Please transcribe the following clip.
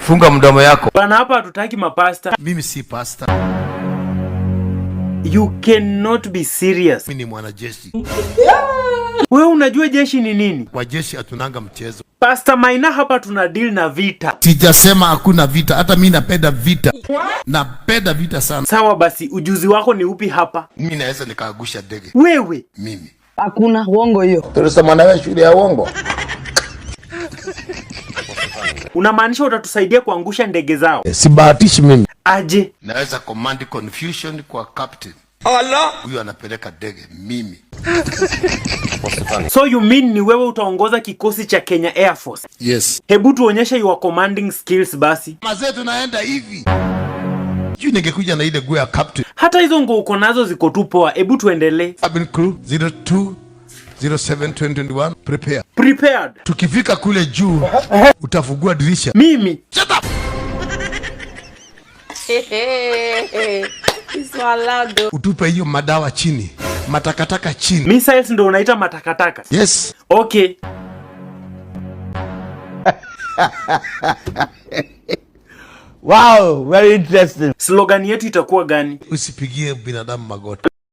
Funga mdomo yako. Bana, hapa hatutaki mapasta. Mimi si pasta. You cannot be serious. Mimi ni mwanajeshi. Wewe unajua jeshi ni nini? Kwa jeshi hatunanga mchezo. Pastor Maina, hapa tuna deal na vita. Sijasema hakuna vita, hata mimi napenda vita. Napenda vita sana. Sawa basi, ujuzi wako ni upi hapa? Mimi naweza nikaagusha ndege. Wewe? Mimi. Hakuna uongo hiyo. Tulisoma nawe shule ya uongo. Unamaanisha utatusaidia kuangusha ndege zao? Sibahatishi mimi. Aje? Naweza command confusion kwa captain. Allah. Huyu anapeleka ndege, mimi. So you mean ni wewe utaongoza kikosi cha Kenya Air Force? Yes. Hebu tuonyeshe your commanding skills basi. Mazee tunaenda hivi. Juu ningekuja na ile nguo ya captain. Hata hizo nguo uko nazo ziko tu poa. Hebu tuendelee. Cabin crew 02072021 prepare. Prepared. Tukifika kule juu utafungua dirisha. Mimi. Shut up. Utupe hiyo madawa chini. Matakataka chini. Missiles ndo unaita matakataka? Yes. Okay. Wow, very interesting. Slogan yetu itakuwa gani? Usipigie binadamu magoti.